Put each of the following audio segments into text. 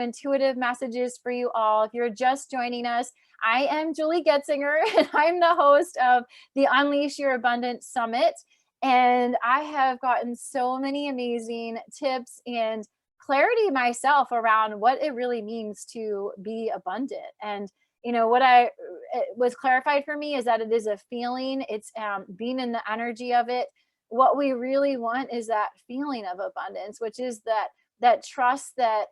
intuitive messages for you all. If you're just joining us, I am Julie Goetzinger, and I'm the host of the Unleash Your Abundance Summit. And I have gotten so many amazing tips and clarity myself around what it really means to be abundant. And what it was clarified for me is that it is a feeling. It's being in the energy of it. What we really want is that feeling of abundance, which is that trust that,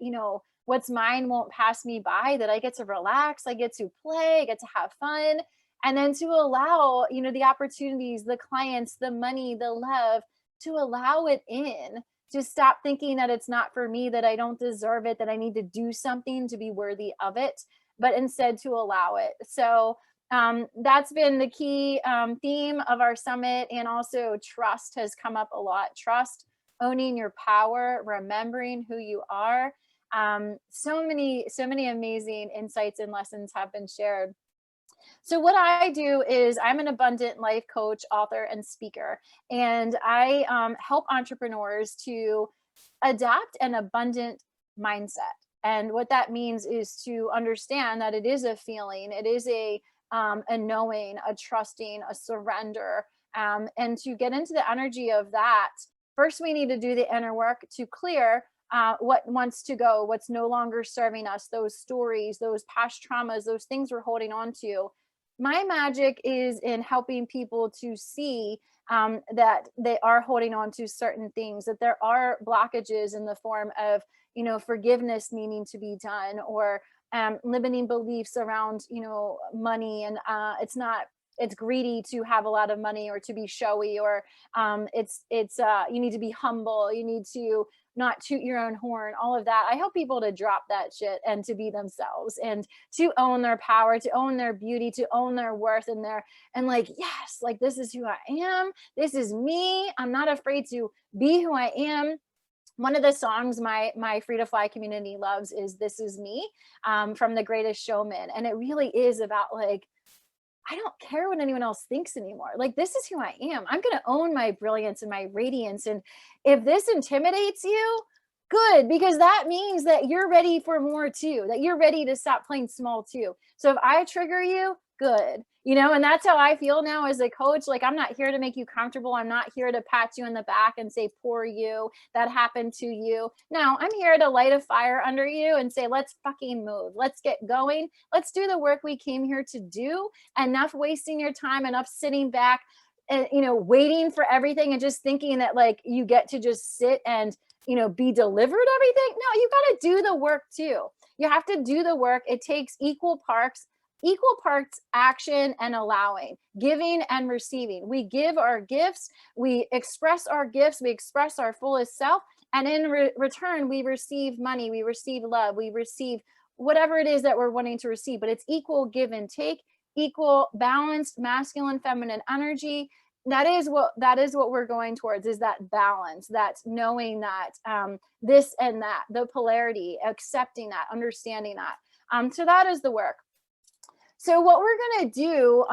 what's mine won't pass me by, that I get to relax, I get to play, I get to have fun, and then to allow, the opportunities, the clients, the money, the love, to allow it in, to stop thinking that it's not for me, that I don't deserve it, that I need to do something to be worthy of it, but instead to allow it. So that's been the key theme of our summit. And also trust has come up a lot. Trust, owning your power, remembering who you are. So many amazing insights and lessons have been shared. So what I do is I'm an abundant life coach, author, and speaker, and I help entrepreneurs to adapt an abundant mindset. And what that means is to understand that it is a feeling, it is a knowing, a trusting, a surrender, and to get into the energy of that. First, we need to do the inner work to clear what wants to go, what's no longer serving us, those stories, those past traumas, those things we're holding on to. My magic is in helping people to see that they are holding on to certain things, that there are blockages in the form of, forgiveness needing to be done, or limiting beliefs around, money. And it's greedy to have a lot of money or to be showy, or you need to be humble. You need to not toot your own horn, all of that. I help people to drop that shit and to be themselves, and to own their power, to own their beauty, to own their worth, and yes, like, this is who I am. This is me. I'm not afraid to be who I am. One of the songs my Free to Fly community loves is "This Is Me" from The Greatest Showman. And it really is about, like, I don't care what anyone else thinks anymore. Like, this is who I am. I'm going to own my brilliance and my radiance. And if this intimidates you, good, because that means that you're ready for more too, that you're ready to stop playing small too. So if I trigger you, good. And that's how I feel now as a coach. Like, I'm not here to make you comfortable. I'm not here to pat you in the back and say, poor you, that happened to you. No, I'm here to light a fire under you and say, let's fucking move. Let's get going. Let's do the work we came here to do. Enough wasting your time, enough sitting back and, waiting for everything and just thinking that, like, you get to just sit and, be delivered everything. No, you got to do the work too. You have to do the work. It takes equal parts action and allowing, giving and receiving. We give our gifts, we express our gifts, we express our fullest self, and in return, we receive money, we receive love, we receive whatever it is that we're wanting to receive. But it's equal give and take, equal balanced masculine, feminine energy. That is what we're going towards, is that balance, that's knowing that this and that, the polarity, accepting that, understanding that. So that is the work. So what we're going to do,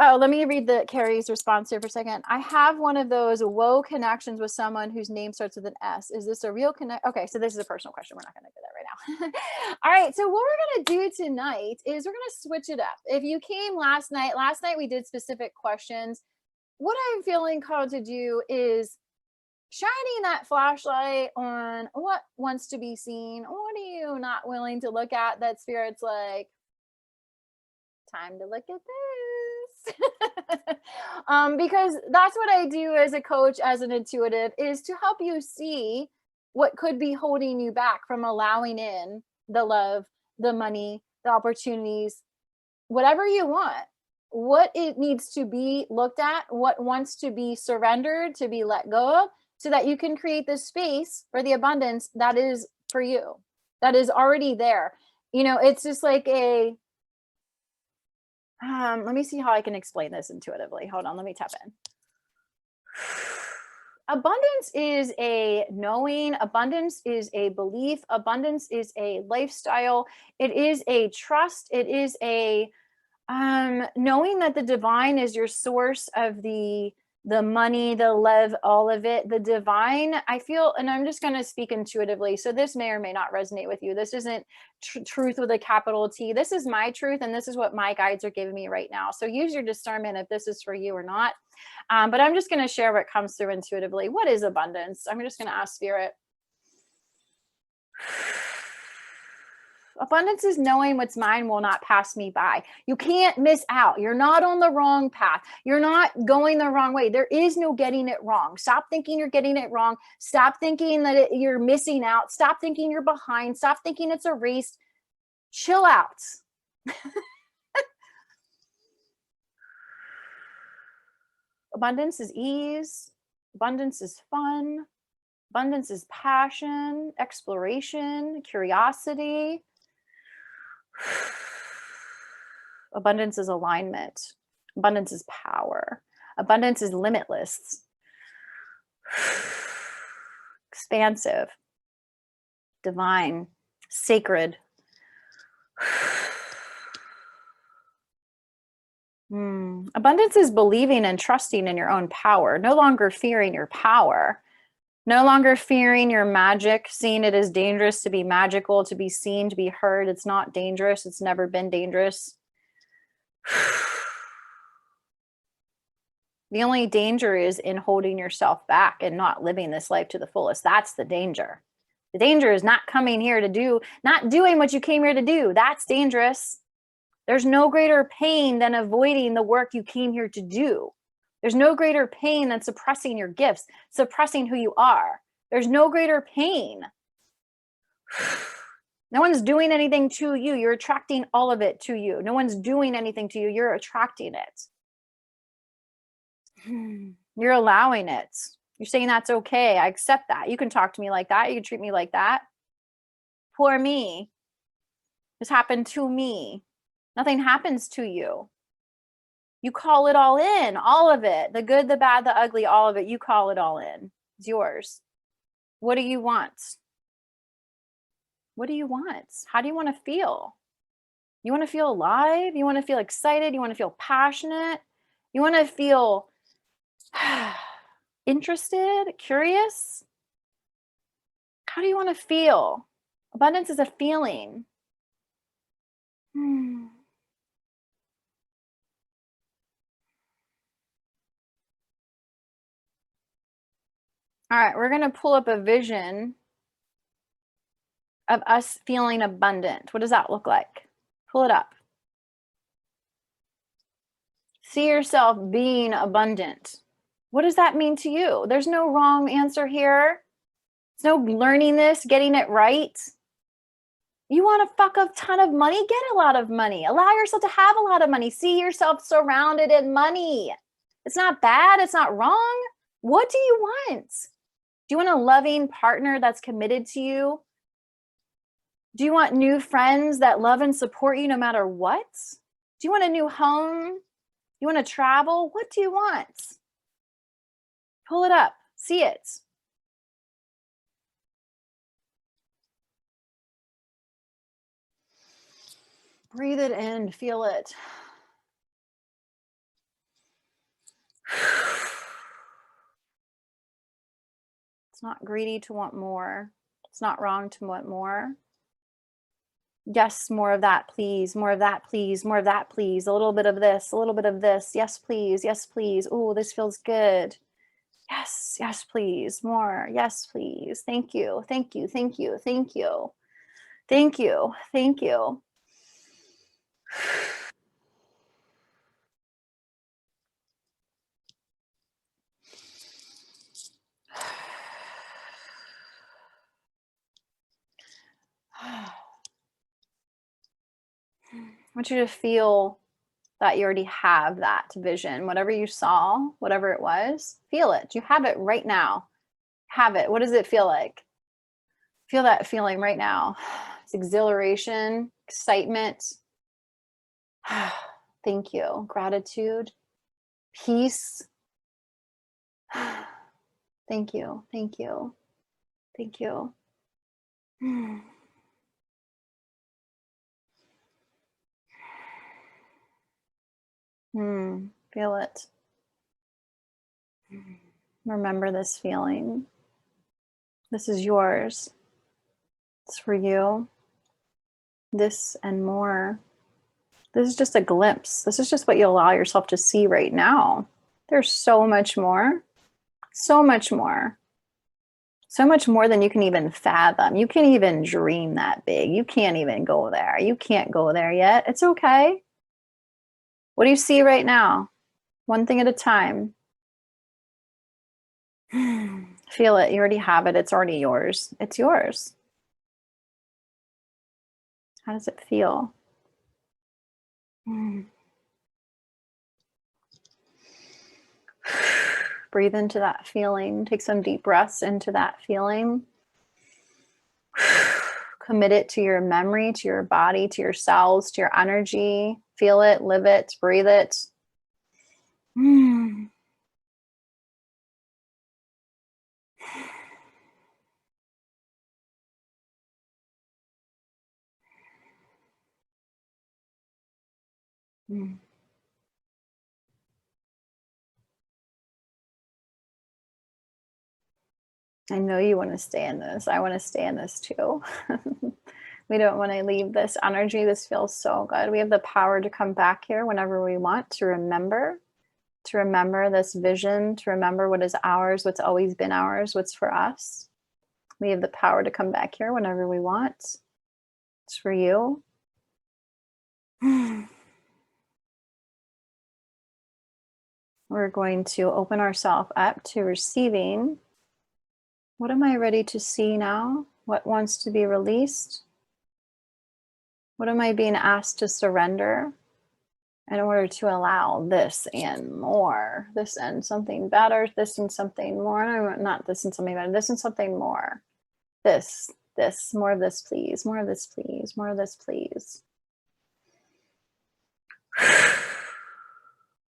let me read Carrie's response here for a second. I have one of those woe connections with someone whose name starts with an S. Is this a real connect? Okay, so this is a personal question. We're not going to do that right now. All right, so what we're going to do tonight is we're going to switch it up. If you came last night we did specific questions. What I'm feeling called to do is shining that flashlight on what wants to be seen. What are you not willing to look at that Spirit's like, time to look at this? Because that's what I do as a coach, as an intuitive, is to help you see what could be holding you back from allowing in the love, the money, the opportunities, whatever you want, what it needs to be looked at, what wants to be surrendered, to be let go of, so that you can create this space for the abundance that is for you, that is already there. It's just like let me see how I can explain this intuitively. Hold on, let me tap in. Abundance is a knowing, abundance is a belief, abundance is a lifestyle, it is a trust, it is a knowing that the divine is your source of the the money, the love, all of it, the divine, I feel, and I'm just going to speak intuitively. So this may or may not resonate with you. This isn't truth with a capital T. This is my truth. And this is what my guides are giving me right now. So use your discernment if this is for you or not. But I'm just going to share what comes through intuitively. What is abundance? I'm just going to ask Spirit. Abundance is knowing what's mine will not pass me by. You can't miss out. You're not on the wrong path. You're not going the wrong way. There is no getting it wrong. Stop thinking you're getting it wrong. Stop thinking that you're missing out. Stop thinking you're behind. Stop thinking it's a race. Chill out. Abundance is ease. Abundance is fun. Abundance is passion, exploration, curiosity. Abundance is alignment. Abundance is power. Abundance is limitless. Expansive. Divine. Sacred. Abundance is believing and trusting in your own power, no longer fearing your power. No longer fearing your magic, seeing it as dangerous to be magical, to be seen, to be heard. It's not dangerous. It's never been dangerous. The only danger is in holding yourself back and not living this life to the fullest. That's the danger. The danger is not coming here to do, not doing what you came here to do. That's dangerous. There's no greater pain than avoiding the work you came here to do. There's no greater pain than suppressing your gifts, suppressing who you are. There's no greater pain. No one's doing anything to you. You're attracting all of it to you. No one's doing anything to you. You're attracting it. You're allowing it. You're saying that's okay. I accept that. You can talk to me like that. You can treat me like that. Poor me. This happened to me. Nothing happens to you. You call it all in, all of it, the good, the bad, the ugly, all of it. You call it all in. It's yours. What do you want? What do you want? How do you want to feel? You want to feel alive? You want to feel excited? You want to feel passionate? You want to feel interested, curious? How do you want to feel? Abundance is a feeling. All right, we're going to pull up a vision of us feeling abundant. What does that look like? Pull it up. See yourself being abundant. What does that mean to you? There's no wrong answer here. There's no learning this, getting it right. You want to fuck a ton of money? Get a lot of money. Allow yourself to have a lot of money. See yourself surrounded in money. It's not bad. It's not wrong. What do you want? Do you want a loving partner that's committed to you? Do you want new friends that love and support you no matter what? Do you want a new home? You want to travel? What do you want? Pull it up. See it. Breathe it in. Feel it. It's not greedy to want more. It's not wrong to want more. Yes, more of that, please. More of that, please. More of that, please. A little bit of this, a little bit of this. Yes, please. Yes, please. Oh, this feels good. Yes, yes, please. More. Yes, please. Thank you. Thank you. Thank you. Thank you. Thank you. Thank you. I want you to feel that you already have that vision. Whatever you saw, whatever it was, feel it. You have it right now. Have it. What does it feel like? Feel that feeling right now. It's exhilaration, excitement. Thank you. Gratitude, peace. Thank you. Thank you. Thank you. Feel it. Remember this feeling. This is yours. It's for you. This and more. This is just a glimpse. This is just what you allow yourself to see right now. There's so much more. So much more. So much more than you can even fathom. You can't even dream that big. You can't even go there. You can't go there yet. It's okay. What do you see right now? One thing at a time. Feel it. You already have it. It's already yours. It's yours. How does it feel? Breathe into that feeling. Take some deep breaths into that feeling. Commit it to your memory, to your body, to your cells, to your energy. Feel it, live it, breathe it. I know you want to stay in this. I want to stay in this too. We don't want to leave this energy. This feels so good. We have the power to come back here whenever we want, to remember this vision, to remember what is ours, what's always been ours, what's for us. We have the power to come back here whenever we want. It's for you. We're going to open ourselves up to receiving. What am I ready to see now? What wants to be released? What am I being asked to surrender in order to allow this and more? This and something better, this and something more. No, not this and something better, this and something more. This, more of this, please. More of this, please. More of this, please.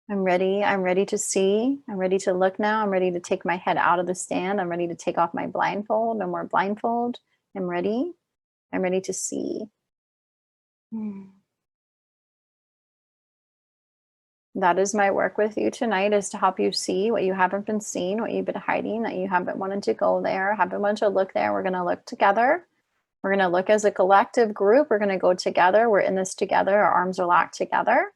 I'm ready to see. I'm ready to look now. I'm ready to take my head out of the stand. I'm ready to take off my blindfold. No more blindfold. I'm ready to see. That is my work with you tonight, is to help you see what you haven't been seeing, what you've been hiding, that you haven't wanted to go there, haven't wanted to look there. We're going to look together. We're going to look as a collective group. We're going to go together. We're in this together. Our arms are locked together.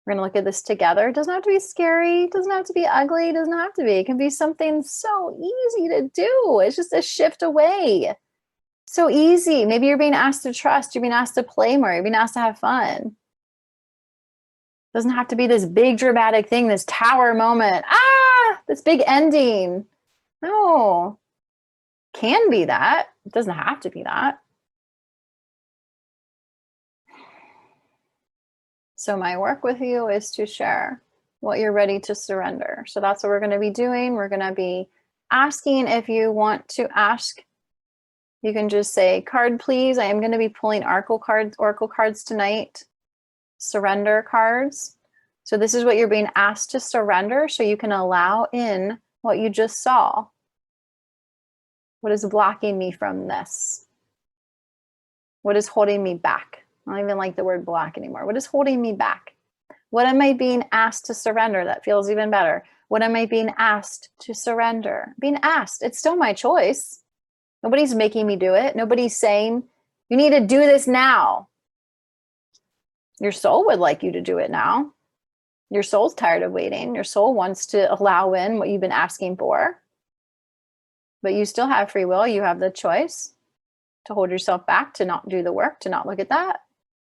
We're going to look at this together. It doesn't have to be scary. It doesn't have to be ugly. It doesn't have to be. It can be something so easy to do. It's just a shift away. So easy. Maybe you're being asked to trust. You're being asked to play more. You're being asked to have fun. It doesn't have to be this big dramatic thing, this tower moment. This big ending. No. Can be that. It doesn't have to be that. So my work with you is to share what you're ready to surrender. So that's what we're going to be doing. We're going to be asking, if you want to ask, you can just say, card please. I am going to be pulling oracle cards tonight. Surrender cards. So this is what you're being asked to surrender, so you can allow in what you just saw. What is blocking me from this? What is holding me back? I don't even like the word block anymore. What is holding me back? What am I being asked to surrender? That feels even better. What am I being asked to surrender? Being asked. It's still my choice. Nobody's making me do it. Nobody's saying, you need to do this now. Your soul would like you to do it now. Your soul's tired of waiting. Your soul wants to allow in what you've been asking for. But you still have free will. You have the choice to hold yourself back, to not do the work, to not look at that,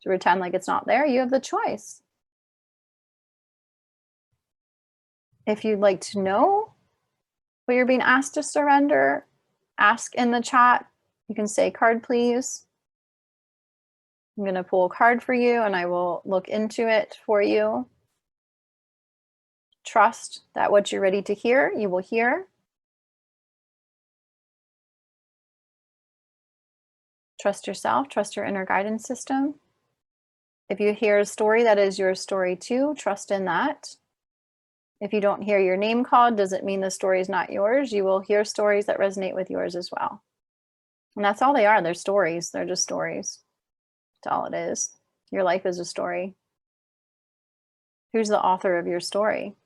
to pretend like it's not there. You have the choice. If you'd like to know what you're being asked to surrender, ask in the chat. You can say, card please. I'm going to pull a card for you and I will look into it for you. Trust that what you're ready to hear, you will hear. Trust yourself, trust your inner guidance system. If you hear a story that is your story too, trust in that. If you don't hear your name called, doesn't mean the story is not yours. You will hear stories that resonate with yours as well. And that's all they are. They're stories. They're just stories. That's all it is. Your life is a story. Who's the author of your story?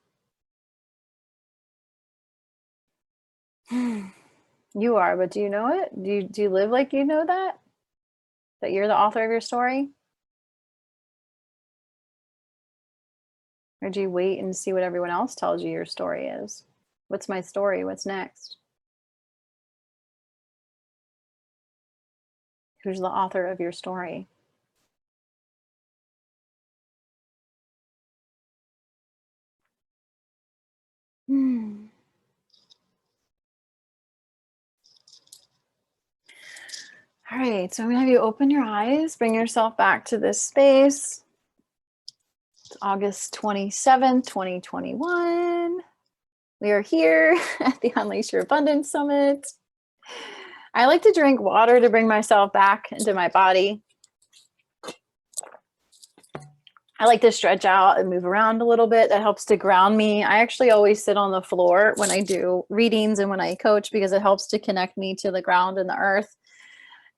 You are, but do you know it? Do you live like you know that? That you're the author of your story? Or do you wait and see what everyone else tells you your story is? What's my story? What's next? Who's the author of your story? Hmm. All right, so I'm gonna have you open your eyes, bring yourself back to this space. It's August 27th, 2021. We are here at the Unleash Your Abundance Summit. I like to drink water to bring myself back into my body. I like to stretch out and move around a little bit. That helps to ground me. I actually always sit on the floor when I do readings and when I coach because it helps to connect me to the ground and the earth.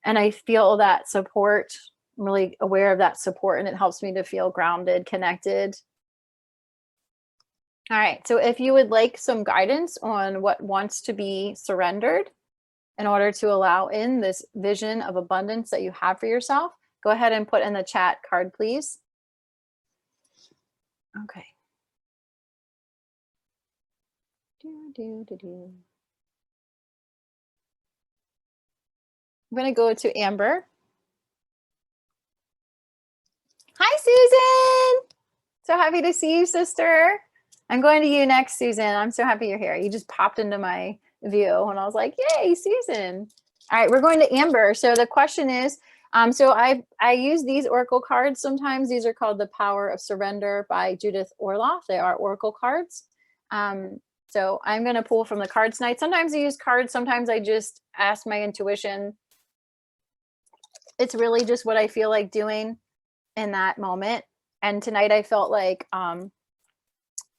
And I feel that support. I'm really aware of that support, and it helps me to feel grounded, connected. All right, so if you would like some guidance on what wants to be surrendered in order to allow in this vision of abundance that you have for yourself, go ahead and put in the chat card, please. Okay. I'm going to go to Amber. Hi, Susan. So happy to see you, sister. I'm going to you next, Susan. I'm so happy you're here. You just popped into my view and I was like, yay, Susan. All right, we're going to Amber. So the question is, so I use these oracle cards sometimes. These are called The Power of Surrender by Judith Orloff. They are oracle cards. So I'm going to pull from the cards tonight. Sometimes I use cards. Sometimes I just ask my intuition. It's really just what I feel like doing in that moment. And tonight I felt like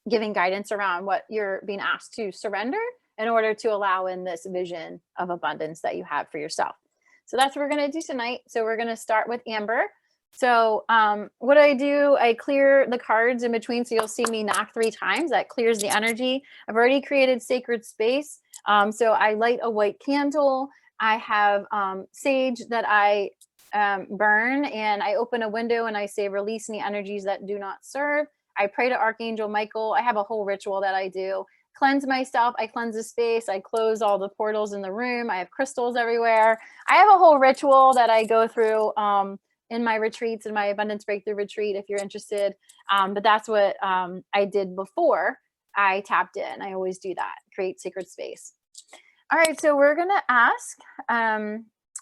giving guidance around what you're being asked to surrender in order to allow in this vision of abundance that you have for yourself. So that's what we're going to do tonight. So we're going to start with Amber. So what I do, I clear the cards in between. So you'll see me knock 3 times. That clears the energy. I've already created sacred space. So I light a white candle. I have sage that I burn, and I open a window and I say, release any energies that do not serve. I pray to Archangel Michael. I have a whole ritual that I do. Cleanse myself. I cleanse the space. I close all the portals in the room. I have crystals everywhere. I have a whole ritual that I go through in my retreats, in my Abundance Breakthrough retreat, if you're interested. But that's what I did before I tapped in. I always do that, create sacred space. All right, so we're going to ask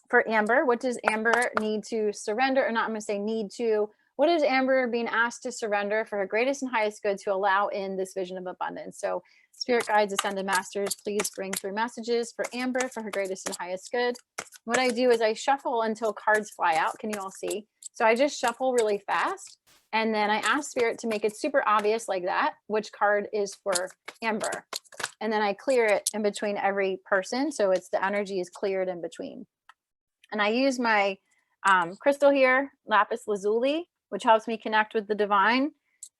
for Amber, what does Amber need to surrender? Or not, I'm going to say need to. What is Amber being asked to surrender for her greatest and highest good to allow in this vision of abundance? So Spirit Guides, Ascended Masters, please bring through messages for Amber for her greatest and highest good. What I do is I shuffle until cards fly out. Can you all see? So I just shuffle really fast. And then I ask Spirit to make it super obvious like that, which card is for Amber. And then I clear it in between every person. So it's the energy is cleared in between. And I use my crystal here, lapis lazuli, which helps me connect with the divine.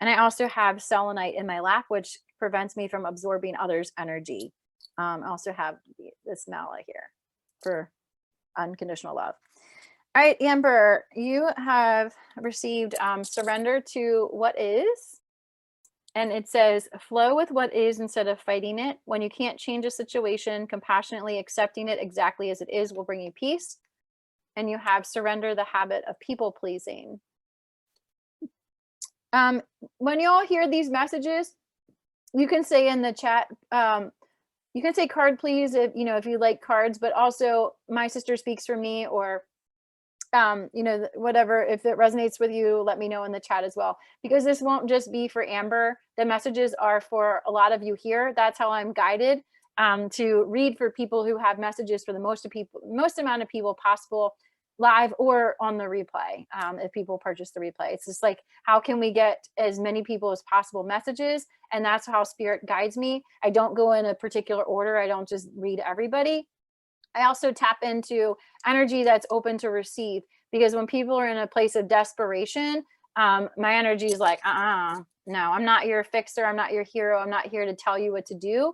And I also have selenite in my lap, which prevents me from absorbing others' energy. I also have this mala here for unconditional love. All right, Amber, you have received surrender to what is. And it says, flow with what is instead of fighting it. When you can't change a situation, compassionately accepting it exactly as it is will bring you peace. And you have surrender the habit of people pleasing. When you all hear these messages, you can say in the chat, you can say card please if you like cards, but also my sister speaks for me, or whatever. If it resonates with you, let me know in the chat as well, because this won't just be for Amber. The messages are for a lot of you here. That's how I'm guided to read for people who have messages for the most amount of people possible, live or on the replay. If people purchase the replay, it's just like, how can we get as many people as possible messages? And that's how Spirit guides me. I don't go in a particular order. I don't just read everybody. I also tap into energy that's open to receive, because when people are in a place of desperation, my energy is like, no, I'm not your fixer. I'm not your hero. I'm not here to tell you what to do.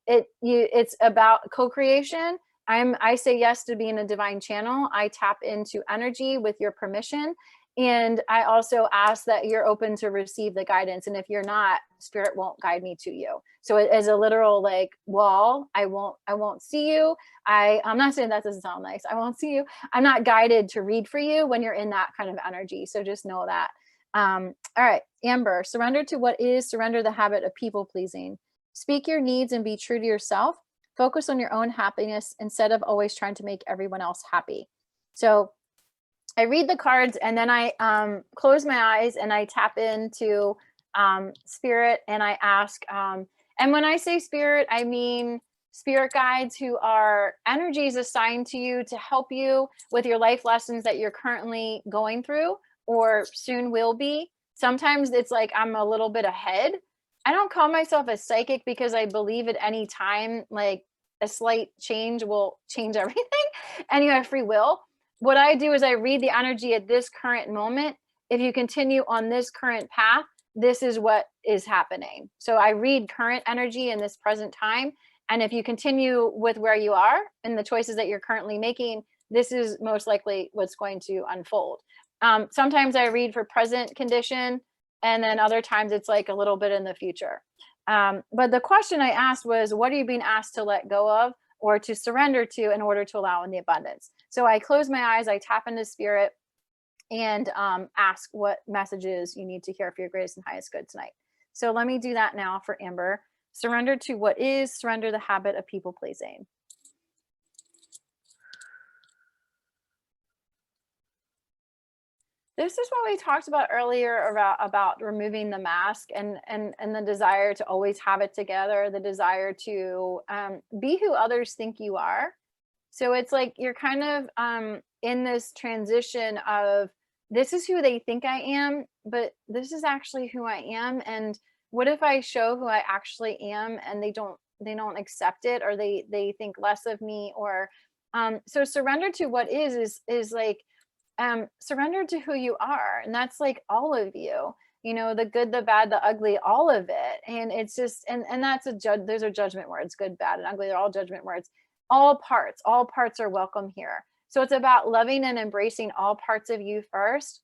it's about co-creation. I say yes to being a divine channel. I tap into energy with your permission. And I also ask that you're open to receive the guidance. And if you're not, spirit won't guide me to you. So it is a literal like wall. I won't see you. I'm not saying that doesn't sound nice. I won't see you. I'm not guided to read for you when you're in that kind of energy. So just know that. All right, Amber, surrender to what is, surrender the habit of people pleasing. Speak your needs and be true to yourself. Focus on your own happiness instead of always trying to make everyone else happy. So I read the cards and then I close my eyes and I tap into spirit and I ask, and when I say spirit, I mean spirit guides who are energies assigned to you to help you with your life lessons that you're currently going through or soon will be. Sometimes it's like I'm a little bit ahead. I don't call myself a psychic because I believe at any time, like a slight change will change everything and you have free will. What I do is I read the energy at this current moment. If you continue on this current path, this is what is happening. So I read current energy in this present time. And if you continue with where you are and the choices that you're currently making, this is most likely what's going to unfold. Sometimes I read for present condition, and then other times it's like a little bit in the future. But the question I asked was, what are you being asked to let go of or to surrender to in order to allow in the abundance? So I close my eyes, I tap into spirit and ask what messages you need to hear for your greatest and highest good tonight. So let me do that now for Amber. Surrender to what is, surrender the habit of people pleasing. This is what we talked about earlier about removing the mask and the desire to always have it together, the desire to be who others think you are. So it's like you're kind of in this transition of this is who they think I am, but this is actually who I am. And what if I show who I actually am and they don't accept it, or they think less of me, or so surrender to what is like surrender to who you are, and that's like all of you, you know, the good, the bad, the ugly, all of it. And it's just and that's those are judgment words. Good, bad, and ugly, they're all judgment words. All parts are welcome here. So it's about loving and embracing all parts of you first,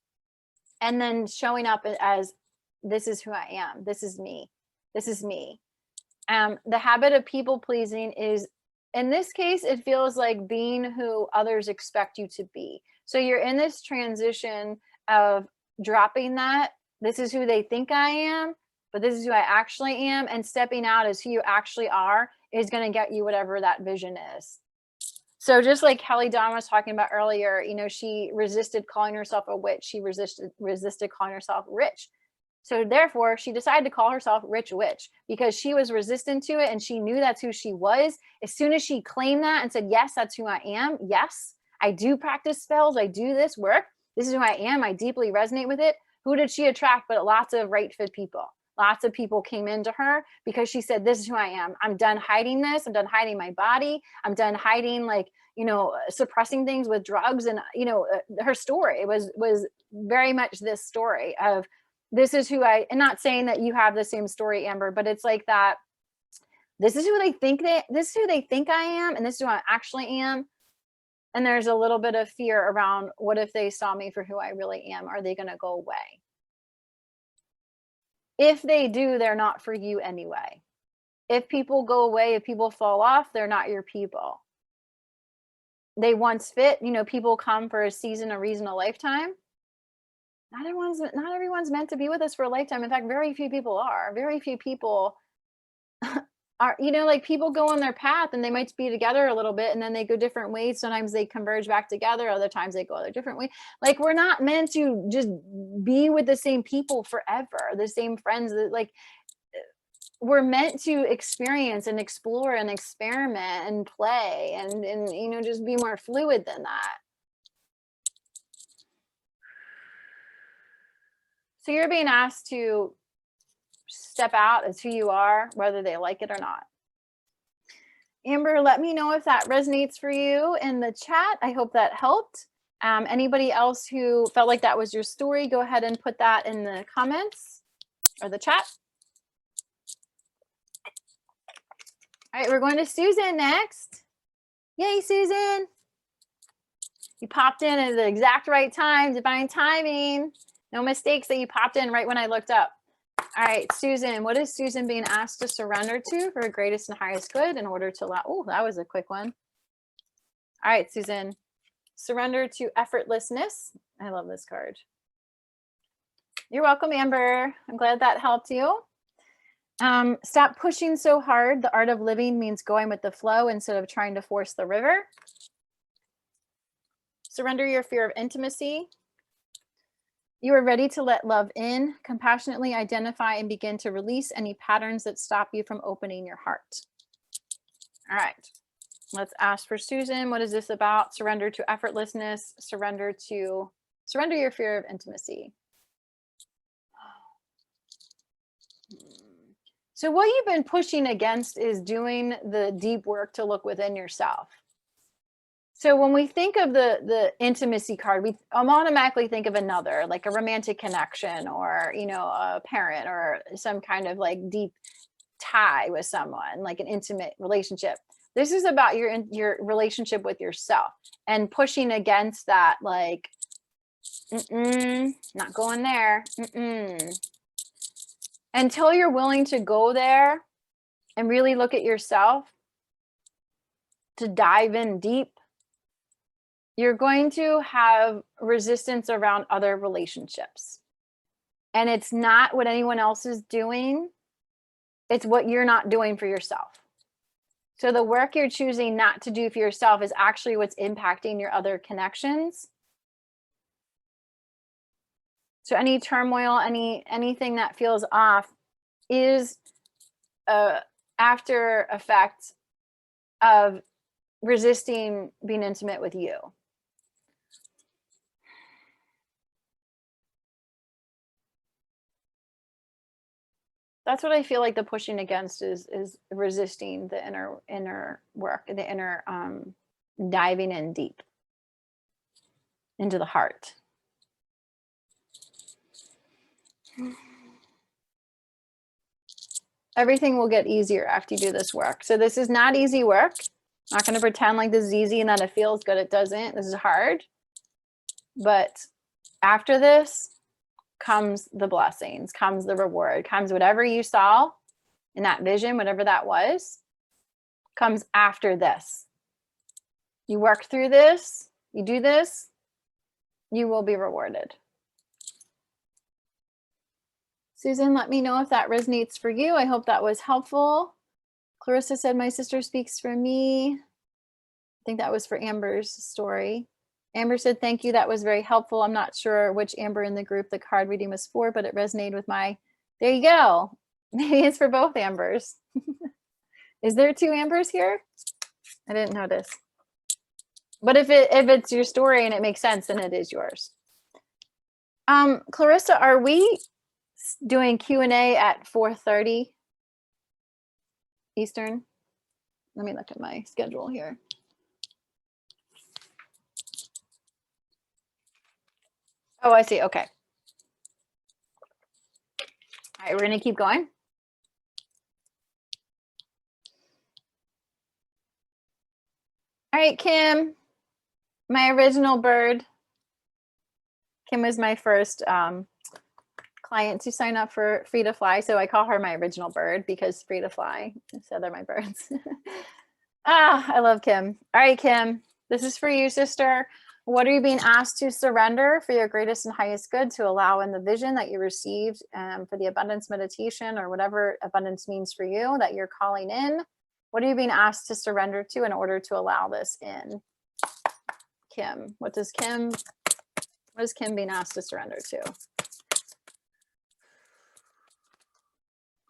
and then showing up as this is who I am, this is me, this is me. The habit of people pleasing is, in this case, it feels like being who others expect you to be. So you're in this transition of dropping that, this is who they think I am, but this is who I actually am, and stepping out as who you actually are is going to get you whatever that vision is. So just like Kelly Dawn was talking about earlier, you know, she resisted calling herself a witch. She resisted calling herself rich. So therefore, she decided to call herself Rich Witch because she was resistant to it and she knew that's who she was. As soon as she claimed that and said, yes, that's who I am. Yes, I do practice spells. I do this work. This is who I am. I deeply resonate with it. Who did she attract? But lots of right fit people. Lots of people came into her because she said, this is who I am. I'm done hiding this. I'm done hiding my body. I'm done hiding, like, you know, suppressing things with drugs. And, you know, her story was very much this story of, this is who I, and not saying that you have the same story, Amber, but it's like that. This is who they think this is who they think I am. And this is who I actually am. And there's a little bit of fear around, what if they saw me for who I really am? Are they going to go away? If they do, they're not for you anyway. If people go away, if people fall off, they're not your people. They once fit, you know, people come for a season, a reason, a lifetime. Not everyone's meant to be with us for a lifetime. In fact, very few people are. Very few people are, you know, like people go on their path and they might be together a little bit and then they go different ways. Sometimes they converge back together. Other times they go a different way. Like, we're not meant to just be with the same people forever, the same friends. Like, we're meant to experience and explore and experiment and play and you know, just be more fluid than that. So you're being asked to step out as who you are, whether they like it or not. Amber, let me know if that resonates for you in the chat. I hope that helped. Anybody else who felt like that was your story, go ahead and put that in the comments or the chat. All right, we're going to Susan next. Yay, Susan. You popped in at the exact right time, divine timing. No mistakes that you popped in right when I looked up. All right, Susan, what is Susan being asked to surrender to for her greatest and highest good in order to allow? Oh, that was a quick one. All right, Susan, surrender to effortlessness. I love this card. You're welcome, Amber. I'm glad that helped you. Stop pushing so hard. The art of living means going with the flow instead of trying to force the river. Surrender your fear of intimacy. You are ready to let love in, compassionately identify and begin to release any patterns that stop you from opening your heart. All right, let's ask for Susan. What is this about? Surrender to effortlessness, surrender your fear of intimacy. So what you've been pushing against is doing the deep work to look within yourself. So when we think of the intimacy card, we automatically think of another, like a romantic connection or, you know, a parent or some kind of like deep tie with someone, like an intimate relationship. This is about your relationship with yourself and pushing against that, like, not going there. Until you're willing to go there and really look at yourself, to dive in deep, you're going to have resistance around other relationships. And it's not what anyone else is doing. It's what you're not doing for yourself. So the work you're choosing not to do for yourself is actually what's impacting your other connections. So any turmoil, anything that feels off is a after effect of resisting being intimate with you. That's what I feel like the pushing against is resisting the inner work, the inner diving in deep into the heart. Everything will get easier after you do this work. So this is not easy work. I'm not going to pretend like this is easy and that it feels good. It doesn't. This is hard. But after this comes the blessings, comes the reward, comes whatever you saw in that vision, whatever that was, comes after this. You work through this, you do this, you will be rewarded. Susan, let me know if that resonates for you. I hope that was helpful. Clarissa said, my sister speaks for me. I think that was for Amber's story. Amber said, thank you. That was very helpful. I'm not sure which Amber in the group the card reading was for, but it resonated with there you go. Maybe it's for both Ambers. Is there two Ambers here? I didn't notice. But if it's your story and it makes sense, then it is yours. Clarissa, are we doing Q&A at 4:30 Eastern? Let me look at my schedule here. Oh, I see. Okay. All right, we're going to keep going. All right, Kim, my original bird. Kim was my first client to sign up for Free to Fly. So I call her my original bird because Free to Fly. So they're my birds. I love Kim. All right, Kim, this is for you, sister. What are you being asked to surrender for your greatest and highest good to allow in the vision that you received for the abundance meditation or whatever abundance means for you that you're calling in? What are you being asked to surrender to in order to allow this in? Kim, what is Kim being asked to surrender to?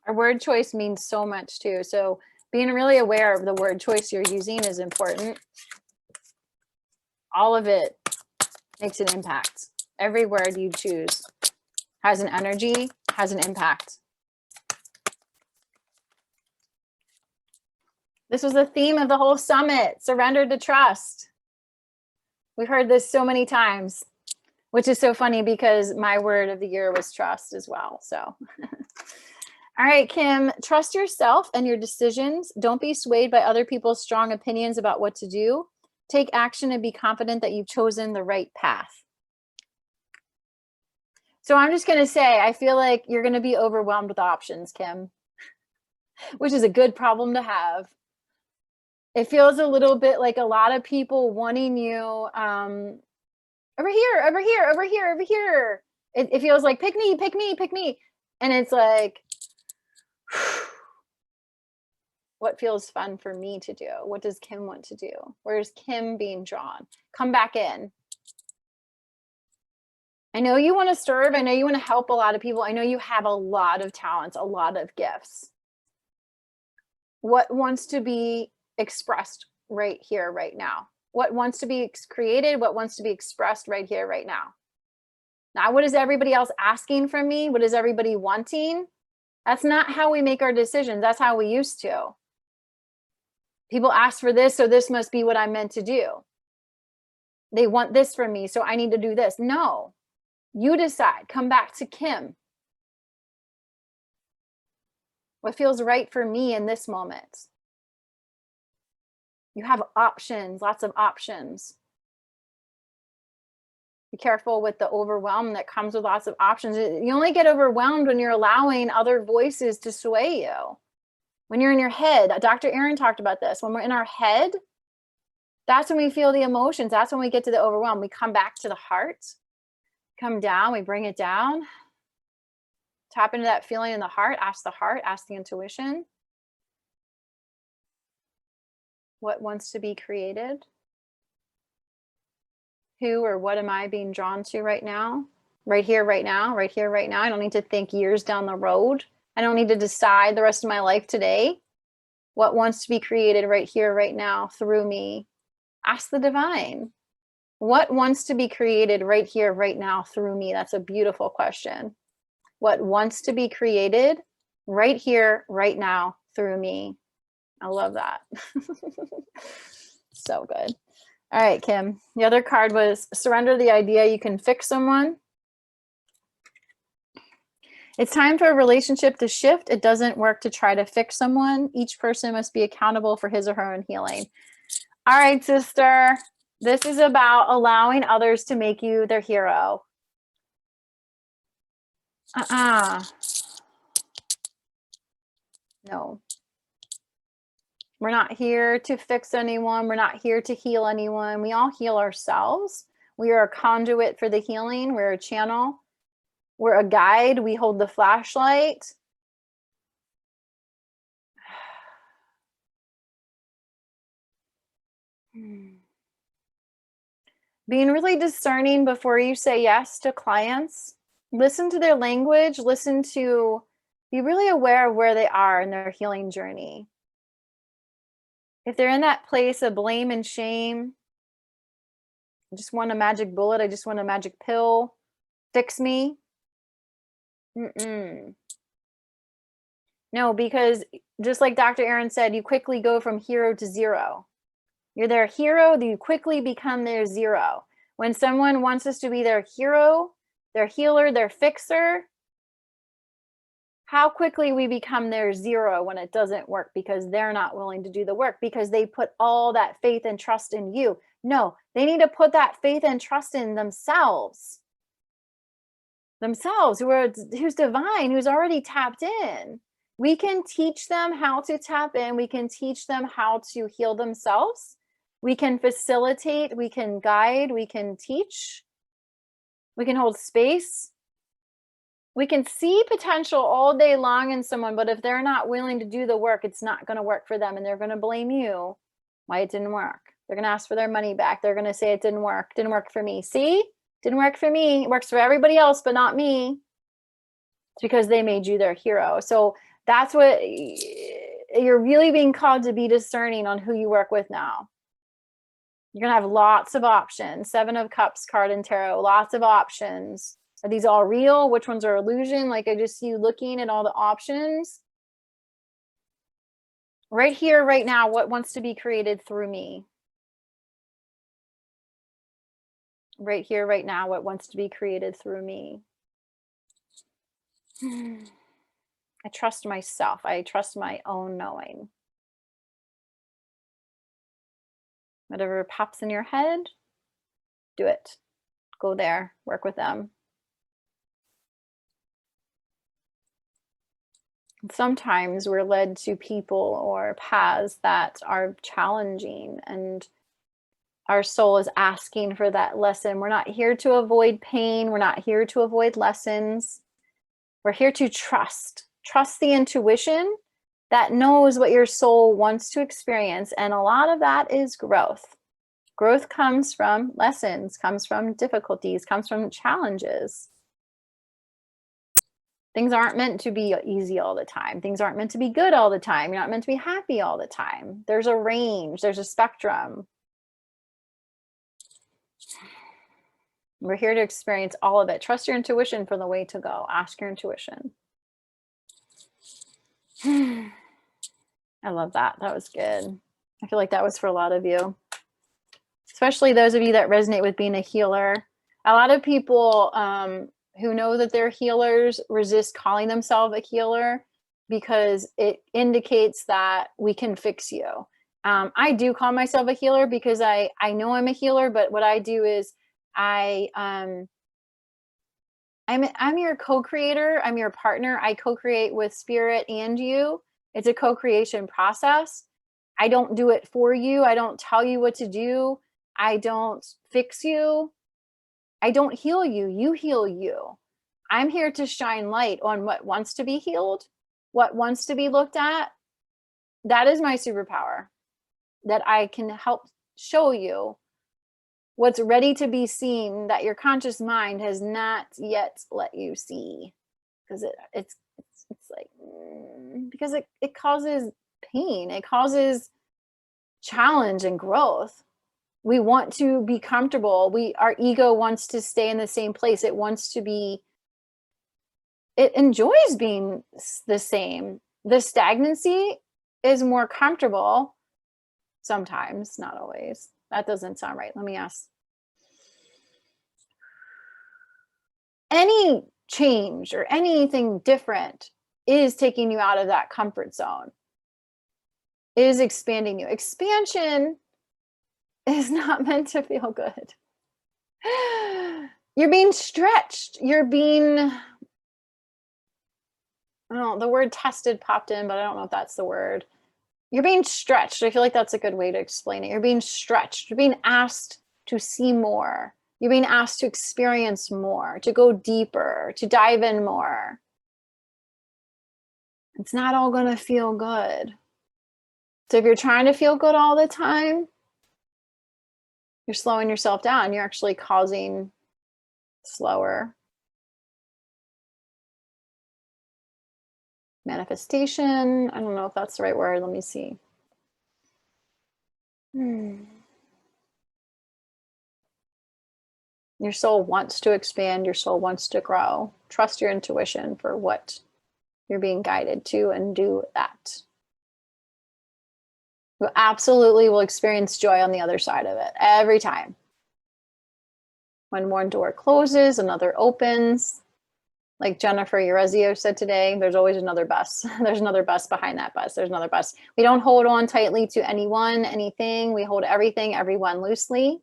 Our word choice means so much too. So being really aware of the word choice you're using is important. All of it makes an impact. Every word you choose has an energy, has an impact. This was the theme of the whole summit, surrender to trust. We've heard this so many times, which is so funny because my word of the year was trust as well. So, all All right, Kim, trust yourself and your decisions. Don't be swayed by other people's strong opinions about what to do. Take action and be confident that you've chosen the right path. So I'm just going to say, I feel like you're going to be overwhelmed with options, Kim, which is a good problem to have. It feels a little bit like a lot of people wanting you over here, over here, over here, over here. It feels like, pick me, pick me, pick me. And it's like, what feels fun for me to do? What does Kim want to do? Where's Kim being drawn? Come back in. I know you want to serve. I know you want to help a lot of people. I know you have a lot of talents, a lot of gifts. What wants to be expressed right here, right now? What wants to be created? What wants to be expressed right here, right now? Now, what is everybody else asking from me? What is everybody wanting? That's not how we make our decisions. That's how we used to. People ask for this, so this must be what I'm meant to do. They want this from me, so I need to do this. No, you decide. Come back to Kim. What feels right for me in this moment? You have options, lots of options. Be careful with the overwhelm that comes with lots of options. You only get overwhelmed when you're allowing other voices to sway you. When you're in your head, Dr. Aaron talked about this. When we're in our head, that's when we feel the emotions. That's when we get to the overwhelm. We come back to the heart, come down, we bring it down. Tap into that feeling in the heart, ask the intuition. What wants to be created? Who or what am I being drawn to right now? Right here, right now, right here, right now. I don't need to think years down the road. I don't need to decide the rest of my life today. What wants to be created right here, right now, through me? Ask the divine. What wants to be created right here, right now, through me? That's a beautiful question. What wants to be created right here, right now, through me? I love that. So good. All right, Kim. The other card was surrender the idea you can fix someone. It's time for a relationship to shift. It doesn't work to try to fix someone. Each person must be accountable for his or her own healing. All right, sister. This is about allowing others to make you their hero. No. We're not here to fix anyone. We're not here to heal anyone. We all heal ourselves. We are a conduit for the healing. We're a channel. We're a guide. We hold the flashlight. Being really discerning before you say yes to clients. Listen to their language. Be really aware of where they are in their healing journey. If they're in that place of blame and shame, I just want a magic bullet. I just want a magic pill. Fix me. No, because just like Dr. Aaron said, you quickly go from hero to zero. You're their hero, then you quickly become their zero. When someone wants us to be their hero, their healer, their fixer, how quickly we become their zero when it doesn't work because they're not willing to do the work because they put all that faith and trust in you. No, they need to put that faith and trust in themselves. Who's divine, who's already tapped in. We can teach them how to tap in. We can teach them how to heal themselves. We can facilitate, we can guide, we can teach. We can hold space. We can see potential all day long in someone, but if they're not willing to do the work, it's not going to work for them. And they're going to blame you why it didn't work. They're going to ask for their money back. They're going to say it didn't work for me. See? Didn't work for me. It works for everybody else, but not me. It's because they made you their hero. So that's what you're really being called to be discerning on who you work with now. You're going to have lots of options. 7 of Cups card in tarot, lots of options. Are these all real? Which ones are illusion? Like I just see you looking at all the options. Right here, right now, what wants to be created through me? Right here, right now, what wants to be created through me? I trust myself. I trust my own knowing. Whatever pops in your head, do it. Go there, work with them. Sometimes we're led to people or paths that are challenging, and our soul is asking for that lesson. We're not here to avoid pain. We're not here to avoid lessons. We're here to trust the intuition that knows what your soul wants to experience. And a lot of that is growth. Growth comes from lessons, comes from difficulties, comes from challenges. Things aren't meant to be easy all the time. Things aren't meant to be good all the time. You're not meant to be happy all the time. There's a range, there's a spectrum. We're here to experience all of it. Trust your intuition for the way to go. Ask your intuition. I love that. That was good. I feel like that was for a lot of you, especially those of you that resonate with being a healer. A lot of people who know that they're healers resist calling themselves a healer because it indicates that we can fix you. I do call myself a healer because I know I'm a healer, but what I do is I'm your co-creator. I'm your partner. I co-create with spirit and you. It's a co-creation process. I don't do it for you. I don't tell you what to do. I don't fix you. I don't heal you. You heal you. I'm here to shine light on what wants to be healed, what wants to be looked at. That is my superpower, that I can help show you what's ready to be seen that your conscious mind has not yet let you see, because it's like, because it causes pain, it causes challenge and growth. We want to be comfortable. Our ego wants to stay in the same place. It wants to be, it enjoys being the same. The stagnancy is more comfortable sometimes, not always. That doesn't sound right. Let me ask. Any change or anything different is taking you out of that comfort zone, is expanding you. Expansion is not meant to feel good. You're being stretched. You're being, the word tested popped in, but I don't know if that's the word. You're being stretched. I feel like that's a good way to explain it. You're being stretched. You're being asked to see more. You're being asked to experience more, to go deeper, to dive in more. It's not all going to feel good. So if you're trying to feel good all the time, you're slowing yourself down. You're actually causing slower manifestation. I don't know if that's the right word. Let me see. Your soul wants to expand. Your soul wants to grow. Trust your intuition for what you're being guided to, and do that. You absolutely will experience joy on the other side of it every time. When one door closes, another opens. Like Jennifer Urezzio said today, there's always another bus. There's another bus behind that bus. There's another bus. We don't hold on tightly to anyone, anything. We hold everything, everyone loosely.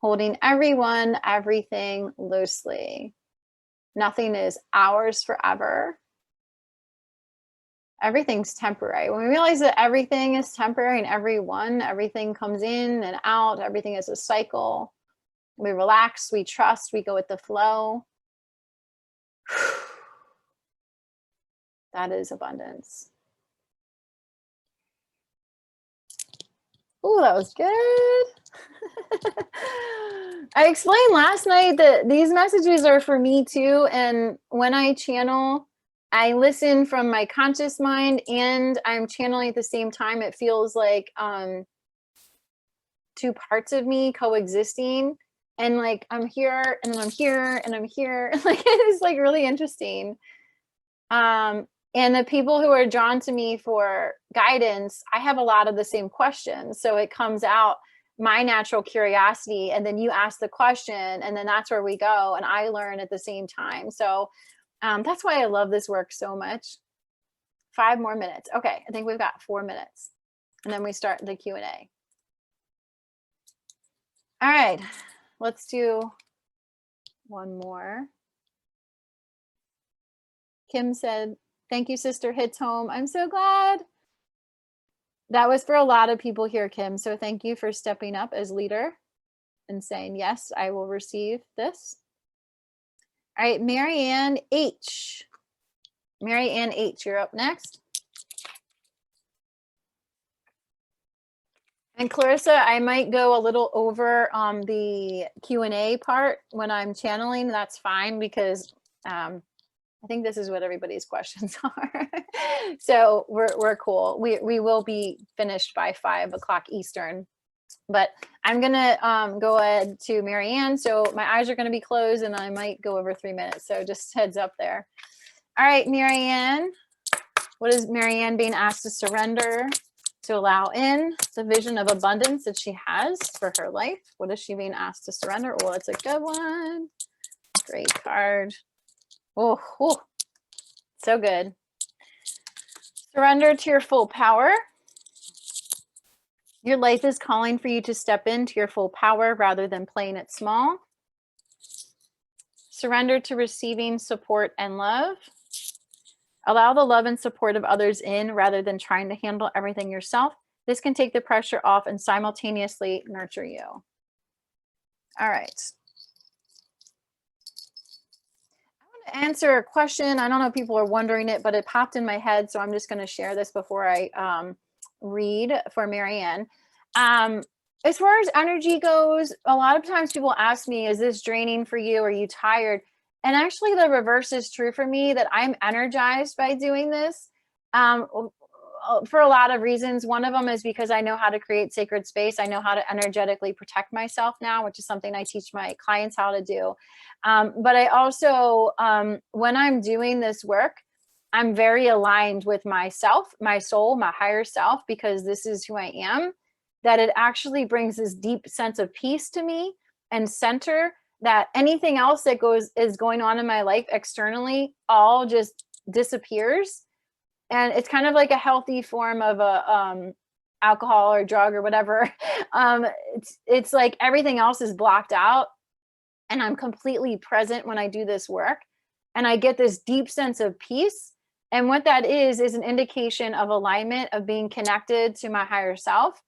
Holding everyone, everything loosely. Nothing is ours forever. Everything's temporary. When we realize that everything is temporary and everything comes in and out, everything is a cycle. We relax, we trust, we go with the flow. That is abundance. Oh, that was good. I explained last night that these messages are for me too. And when I channel, I listen from my conscious mind and I'm channeling at the same time. It feels like two parts of me coexisting. And like, I'm here and then I'm here and I'm here. Like, it's like really interesting. And the people who are drawn to me for guidance, I have a lot of the same questions. So it comes out my natural curiosity, and then you ask the question, and then that's where we go. And I learn at the same time. So that's why I love this work so much. 5 more minutes. Okay, I think we've got 4 minutes. And then we start the Q&A. All right, let's do one more. Kim said, thank you, sister hits home. I'm so glad. That was for a lot of people here, Kim. So thank you for stepping up as leader and saying, yes, I will receive this. All right, Marianne H. Marianne H, you're up next. And Clarissa, I might go a little over on the Q&A part when I'm channeling. That's fine because I think this is what everybody's questions are. So we're cool. We will be finished by 5 o'clock Eastern. But I'm gonna go ahead to Marianne. So my eyes are gonna be closed and I might go over 3 minutes. So just heads up there. All right, Marianne. What is Marianne being asked to surrender, to allow in the vision of abundance that she has for her life? What is she being asked to surrender? Oh, it's a good one. Great card. Oh, so good. Surrender to your full power. Your life is calling for you to step into your full power rather than playing it small. Surrender to receiving support and love. Allow the love and support of others in rather than trying to handle everything yourself. This can take the pressure off and simultaneously nurture you. All right. I want to answer a question. I don't know if people are wondering it, but it popped in my head. So I'm just going to share this before I read for Marianne. As far as energy goes, a lot of times people ask me, is this draining for you? Are you tired? And actually the reverse is true for me, that I'm energized by doing this for a lot of reasons. One of them is because I know how to create sacred space. I know how to energetically protect myself now, which is something I teach my clients how to do. But I also, when I'm doing this work, I'm very aligned with myself, my soul, my higher self, because this is who I am, that it actually brings this deep sense of peace to me and center, that anything else that is going on in my life externally all just disappears. And it's kind of like a healthy form of a alcohol or drug or whatever. It's like everything else is blocked out and I'm completely present when I do this work. And I get this deep sense of peace. And what that is an indication of alignment, of being connected to my higher self.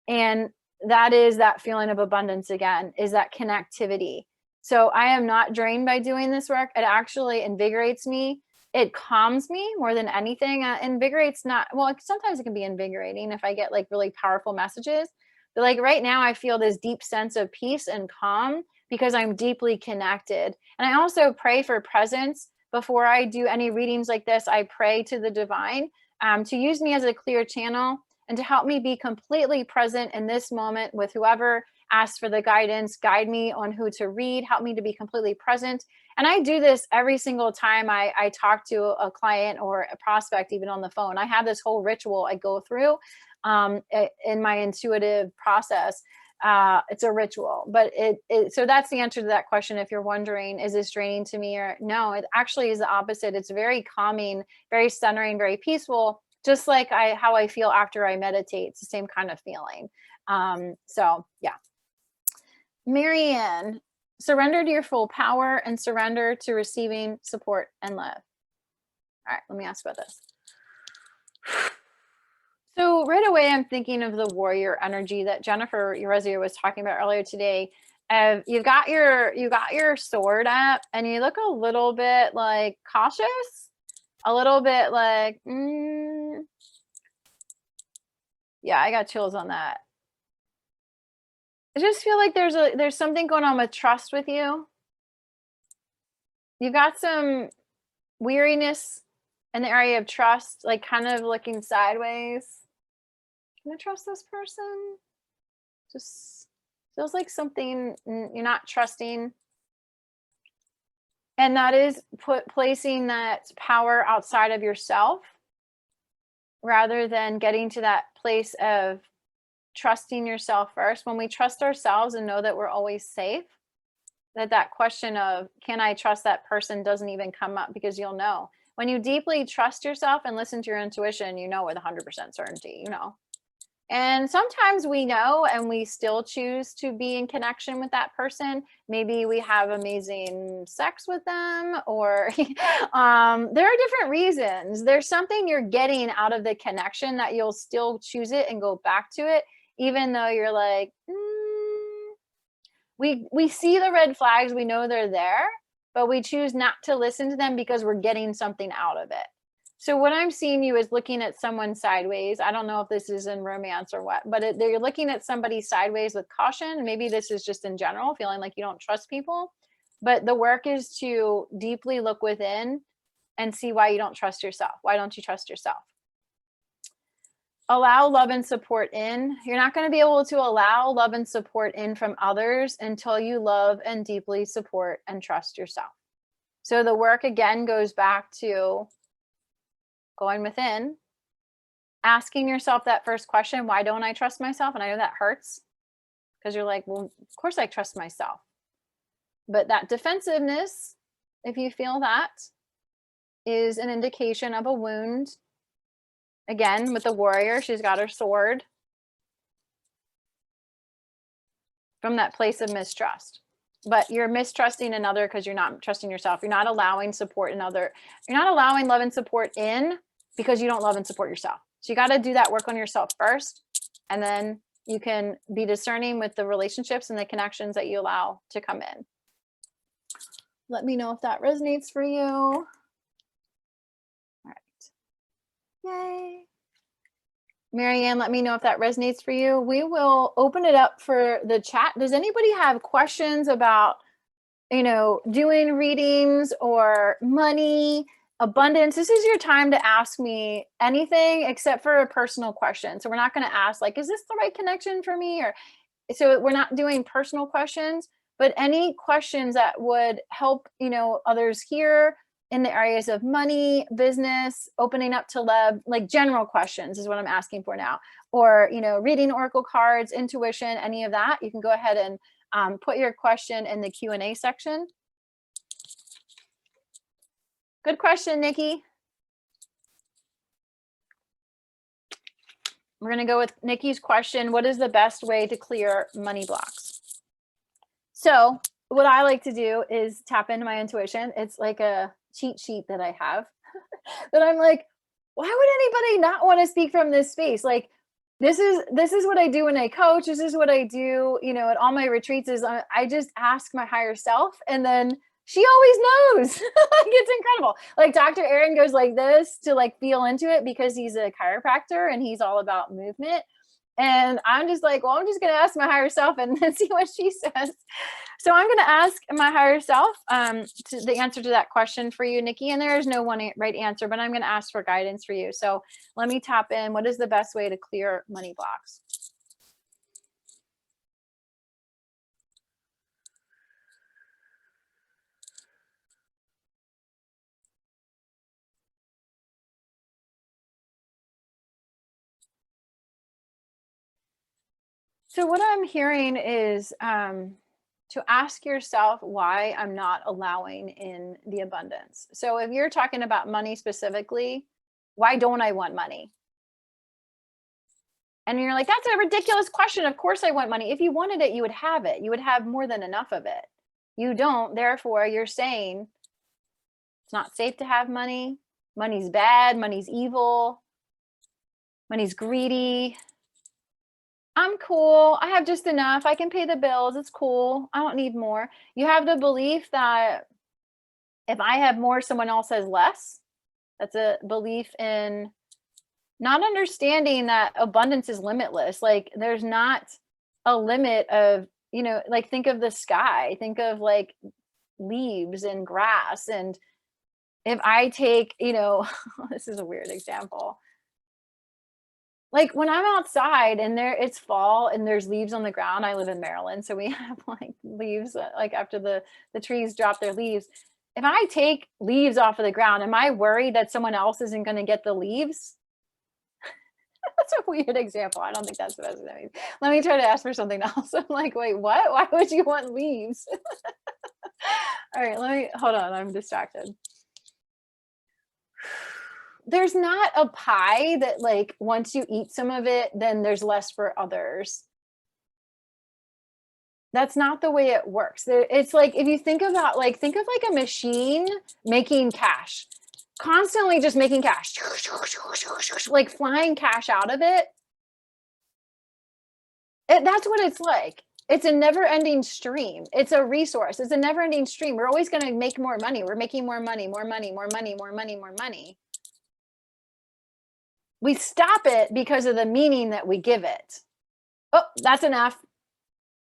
And that is that feeling of abundance again, is that connectivity. So I am not drained by doing this work. It actually invigorates me. It calms me more than anything. Invigorates not, well, sometimes it can be invigorating if I get like really powerful messages. But like right now, I feel this deep sense of peace and calm because I'm deeply connected. And I also pray for presence. Before I do any readings like this, I pray to the divine to use me as a clear channel and to help me be completely present in this moment with whoever asks for the guidance, guide me on who to read, help me to be completely present. And I do this every single time I talk to a client or a prospect, even on the phone. I have this whole ritual I go through in my intuitive process. It's a ritual, but so that's the answer to that question. If you're wondering, is this draining to me or no, it actually is the opposite. It's very calming, very centering, very peaceful, just like how I feel after I meditate. It's the same kind of feeling. So yeah. Marianne, surrender to your full power and surrender to receiving support and love. All right, let me ask about this. So right away, I'm thinking of the warrior energy that Jennifer Uriza was talking about earlier today. You've got your sword up and you look a little bit like cautious, a little bit like, yeah, I got chills on that. I just feel like there's something going on with trust with you. You've got some weariness in the area of trust, like kind of looking sideways. Can I trust this person? Just feels like something you're not trusting. And that is placing that power outside of yourself rather than getting to that place of trusting yourself first. When we trust ourselves and know that we're always safe, that question of, can I trust that person, doesn't even come up, because you'll know. When you deeply trust yourself and listen to your intuition, you know with 100% certainty, you know. And sometimes we know and we still choose to be in connection with that person. Maybe we have amazing sex with them, or there are different reasons. There's something you're getting out of the connection that you'll still choose it and go back to it, even though you're like, we see the red flags, we know they're there, but we choose not to listen to them because we're getting something out of it. So what I'm seeing you is looking at someone sideways. I don't know if this is in romance or what, but they're looking at somebody sideways with caution. Maybe this is just in general, feeling like you don't trust people. But the work is to deeply look within and see why you don't trust yourself. Why don't you trust yourself? Allow love and support in. You're not going to be able to allow love and support in from others until you love and deeply support and trust yourself. So the work again goes back to going within, asking yourself that first question, why don't I trust myself? And I know that hurts because you're like, well, of course I trust myself. But that defensiveness, if you feel that, is an indication of a wound. Again, with the warrior, she's got her sword from that place of mistrust. But you're mistrusting another because you're not trusting yourself. You're not allowing support in other. You're not allowing love and support in because you don't love and support yourself. So you got to do that work on yourself first, and then you can be discerning with the relationships and the connections that you allow to come in. Let me know if that resonates for you. All right. Yay. Marianne, let me know if that resonates for you. We will open it up for the chat. Does anybody have questions about, doing readings or money, abundance? This is your time to ask me anything except for a personal question. So we're not going to ask like, is this the right connection for me? Or so we're not doing personal questions, but any questions that would help, others here in the areas of money, business, opening up to love, like general questions is what I'm asking for now. Or, reading oracle cards, intuition, any of that, you can go ahead and put your question in the Q&A section. Good question, Nikki. We're going to go with Nikki's question. What is the best way to clear money blocks? So what I like to do is tap into my intuition. It's like a cheat sheet that I have that I'm like, why would anybody not want to speak from this space? Like, this is what I do when I coach. This is what I do, at all my retreats is I just ask my higher self, and then she always knows. Like, it's incredible. Like Dr. Aaron goes like this to like feel into it because he's a chiropractor and he's all about movement. And I'm just like, well, I'm just going to ask my higher self and see what she says. So I'm going to ask my higher self the answer to that question for you, Nikki. And there is no one right answer, but I'm going to ask for guidance for you. So let me tap in. What is the best way to clear money blocks? So what I'm hearing is to ask yourself why I'm not allowing in the abundance. So if you're talking about money specifically, why don't I want money? And you're like, that's a ridiculous question. Of course I want money. If you wanted it, you would have it. You would have more than enough of it. You don't. Therefore, you're saying it's not safe to have money. Money's bad. Money's evil. Money's greedy. I'm cool. I have just enough. I can pay the bills. It's cool. I don't need more. You have the belief that if I have more, someone else has less. That's a belief in not understanding that abundance is limitless. Like, there's not a limit of, like, think of the sky, think of like leaves and grass. And if I take, this is a weird example. Like when I'm outside and it's fall and there's leaves on the ground. I live in Maryland, so we have like leaves, like after the trees drop their leaves. If I take leaves off of the ground, am I worried that someone else isn't going to get the leaves? That's a weird example. I don't think that's what I was doing. Let me try to ask for something else. I'm like, wait, what? Why would you want leaves? All right, hold on. I'm distracted. there's not a pie that like once you eat some of it, then there's less for others. That's not the way it works. It's like, if you think about like, think of like a machine making cash, constantly just making cash, like flying cash out of it. That's what it's like. It's a never ending stream. It's a resource. It's a never ending stream. We're always going to make more money. We're making more money, more money, more money, more money, more money. We stop it because of the meaning that we give it. Oh, that's enough.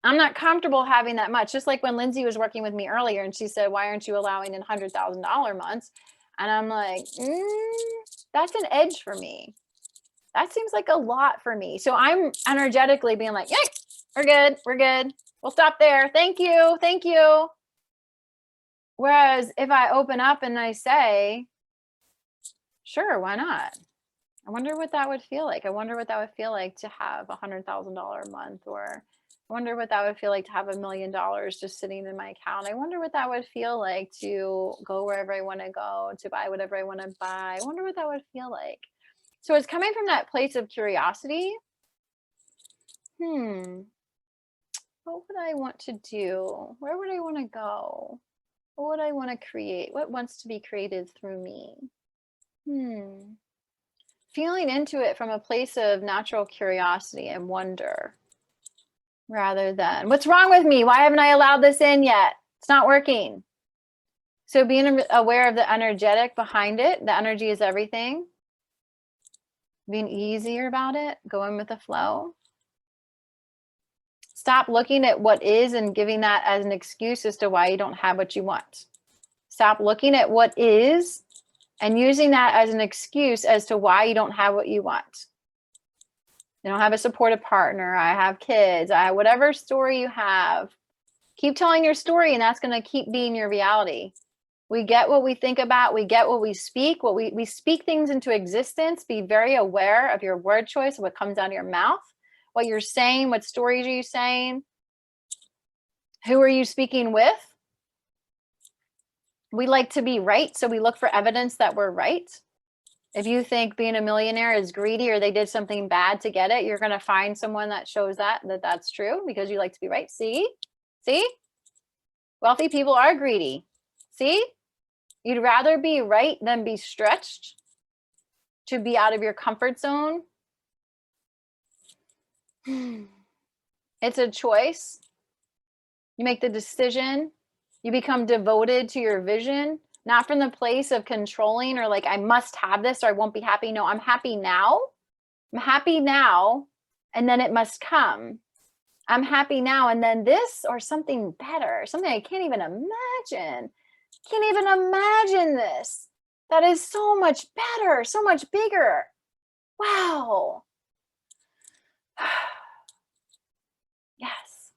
I'm not comfortable having that much. Just like when Lindsay was working with me earlier and she said, why aren't you allowing in $100,000 months? And I'm like, that's an edge for me. That seems like a lot for me. So I'm energetically being like, yay, we're good. We're good. We'll stop there. Thank you. Thank you. Whereas if I open up and I say, sure, why not? I wonder what that would feel like. I wonder what that would feel like to have $100,000 a month, or I wonder what that would feel like to have $1 million just sitting in my account. I wonder what that would feel like to go wherever I want to go, to buy whatever I want to buy. I wonder what that would feel like. So it's coming from that place of curiosity. What would I want to do? Where would I want to go? What would I want to create? What wants to be created through me? Feeling into it from a place of natural curiosity and wonder, rather than, what's wrong with me? Why haven't I allowed this in yet? It's not working. So being aware of the energetic behind it, the energy is everything. Being easier about it, going with the flow. Stop looking at what is and giving that as an excuse as to why you don't have what you want. Stop looking at what is and using that as an excuse as to why you don't have what you want. You don't have a supportive partner. I have kids. I have whatever story you have. Keep telling your story, and that's going to keep being your reality. We get what we think about. We get what we speak. We speak things into existence. Be very aware of your word choice, what comes out of your mouth, what you're saying, what stories are you saying, who are you speaking with. We like to be right, so we look for evidence that we're right. If you think being a millionaire is greedy or they did something bad to get it, you're going to find someone that shows that's true, because you like to be right. See? Wealthy people are greedy. See? You'd rather be right than be stretched to be out of your comfort zone. It's a choice. You make the decision. You become devoted to your vision, not from the place of controlling or like, I must have this or I won't be happy. No, I'm happy now. I'm happy now, and then it must come. I'm happy now, and then this or something better, something I can't even imagine. Can't even imagine this. That is so much better, so much bigger. Wow. Yes.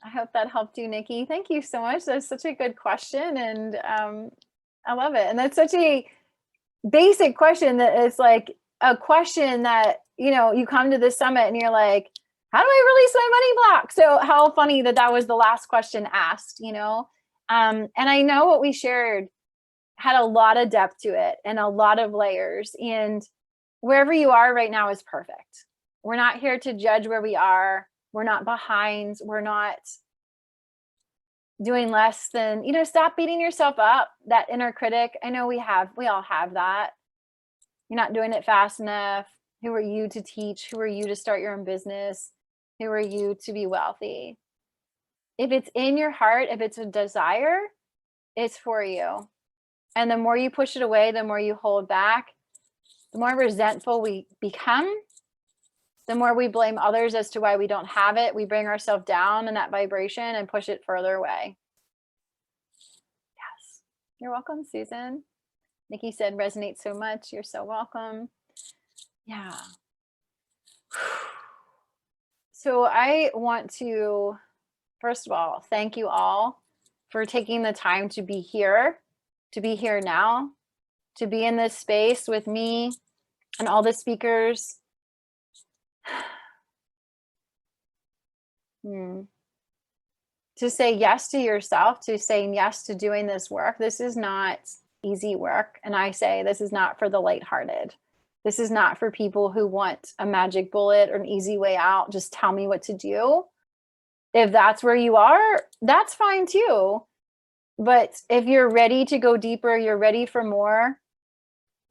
I hope that helped you, Nikki. Thank you so much. That's such a good question, and I love it. And that's such a basic question that it's like a question that, you know, you come to this summit and you're like, how do I release my money block? So how funny that that was the last question asked, you know? And I know what we shared had a lot of depth to it and a lot of layers, and wherever you are right now is perfect. We're not here to judge where we are. We're not behind. We're not doing less than, you know, stop beating yourself up. That inner critic, I know we all have that. You're not doing it fast enough. Who are you to teach? Who are you to start your own business? Who are you to be wealthy? If it's in your heart, if it's a desire, it's for you. And the more you push it away, the more you hold back, the more resentful we become, the more we blame others as to why we don't have it. We bring ourselves down in that vibration and push it further away. Yes. You're welcome, Susan. Nikki said, resonates so much. You're so welcome. Yeah. So I want to, first of all, thank you all for taking the time to be here now, to be in this space with me and all the speakers. To say yes to yourself, to saying yes to doing this work. This is not easy work. And I say this is not for the lighthearted. This is not for people who want a magic bullet or an easy way out. Just tell me what to do. If that's where you are, that's fine too. But if you're ready to go deeper, you're ready for more,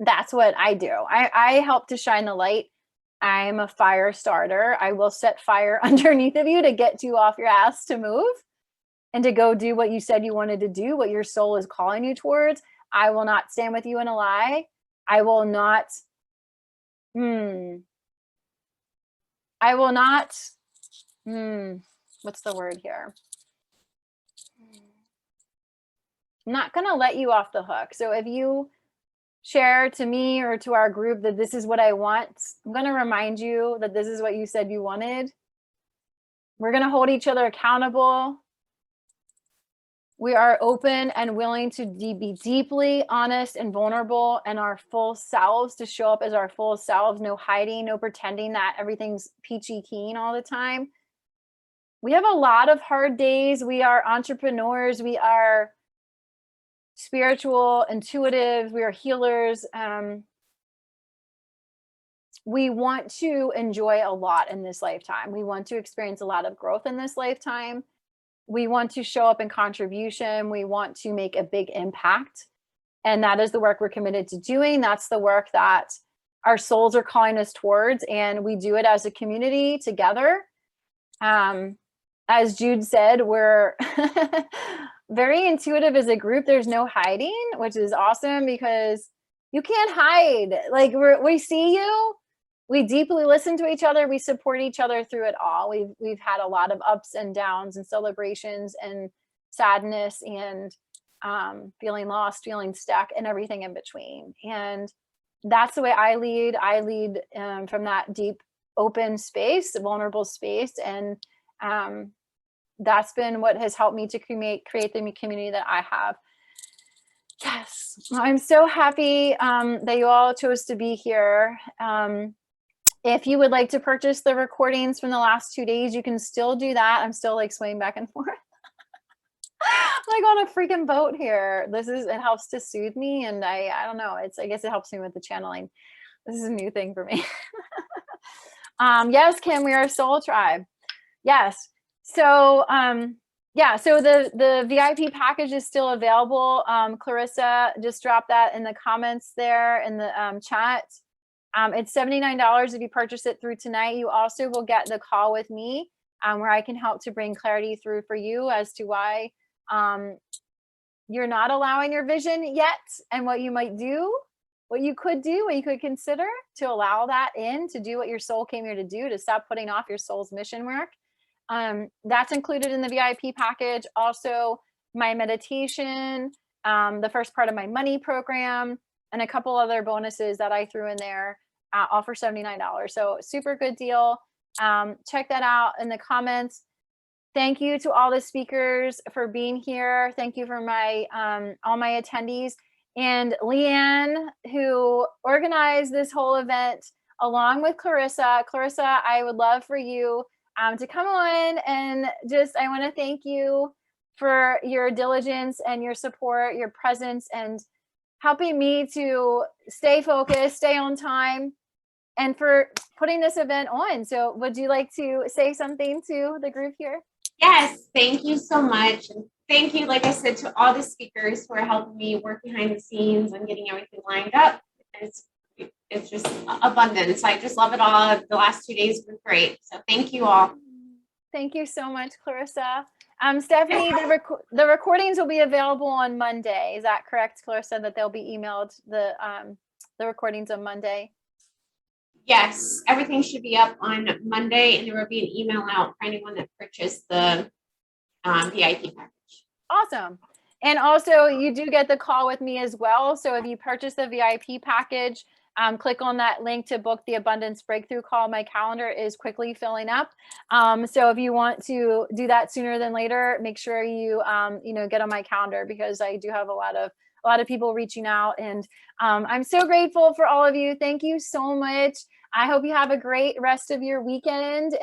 that's what I do. I help to shine the light. I'm a fire starter. I will set fire underneath of you to get you off your ass to move and to go do what you said you wanted to do, what your soul is calling you towards. I will not stand with you in a lie. I will not, I will not, what's the word here? I'm not going to let you off the hook. So if you share to me or to our group that this is what I want, I'm going to remind you that this is what you said you wanted. We're going to hold each other accountable. We are open and willing to be deeply honest and vulnerable and our full selves, to show up as our full selves. No hiding, no pretending that everything's peachy keen all the time. We have a lot of hard days. We are entrepreneurs. We are spiritual, intuitive. We are healers. We want to enjoy a lot in this lifetime. We want to experience a lot of growth in this lifetime. We want to show up in contribution. We want to make a big impact. And that is the work we're committed to doing. That's the work that our souls are calling us towards. And we do it as a community together. As Jude said, we're very intuitive as a group. There's no hiding, which is awesome because you can't hide. Like we see you. We deeply listen to each other. We support each other through it all. We've had a lot of ups and downs and celebrations and sadness and feeling lost, feeling stuck, and everything in between. And that's the way I lead. I lead from that deep, open space, vulnerable space. And that's been what has helped me to create the community that I have. Yes, I'm so happy that you all chose to be here. If you would like to purchase the recordings from the last 2 days, you can still do that. I'm still like swaying back and forth. Like on a freaking boat here. It helps to soothe me. And I don't know, I guess it helps me with the channeling. This is a new thing for me. Yes, Kim, we are a soul tribe. Yes. So, yeah, so the VIP package is still available. Clarissa just dropped that in the comments there in the chat. It's $79 if you purchase it through tonight. You also will get the call with me where I can help to bring clarity through for you as to why you're not allowing your vision yet and what you might do, what you could do, what you could consider to allow that in, to do what your soul came here to do, to stop putting off your soul's mission work. That's included in the VIP package. Also, my meditation, the first part of my money program, and a couple other bonuses that I threw in there, all for $79. So super good deal. Check that out in the comments. Thank you to all the speakers for being here. Thank you for my all my attendees. And Leanne, who organized this whole event along with Clarissa. Clarissa, I would love for you to come on and I want to thank you for your diligence and your support, your presence, and helping me to stay focused, stay on time, and for putting this event on. So would you like to say something to the group here? Yes, thank you so much. And thank you, like I said, to all the speakers who are helping me work behind the scenes and getting everything lined up. It's just abundance. I just love it all. The last 2 days were great. So thank you all. Thank you so much, Clarissa. Stephanie, the recordings will be available on Monday. Is that correct, Clarissa, that they'll be emailed the recordings on Monday? Yes, everything should be up on Monday, and there will be an email out for anyone that purchased the VIP package. Awesome. And also, you do get the call with me as well. So if you purchase the VIP package, click on that link to book the Abundance Breakthrough Call. My calendar is quickly filling up. So if you want to do that sooner than later, make sure you get on my calendar, because I do have a lot of a lot of people reaching out, and I'm so grateful for all of you. Thank you so much. I hope you have a great rest of your weekend.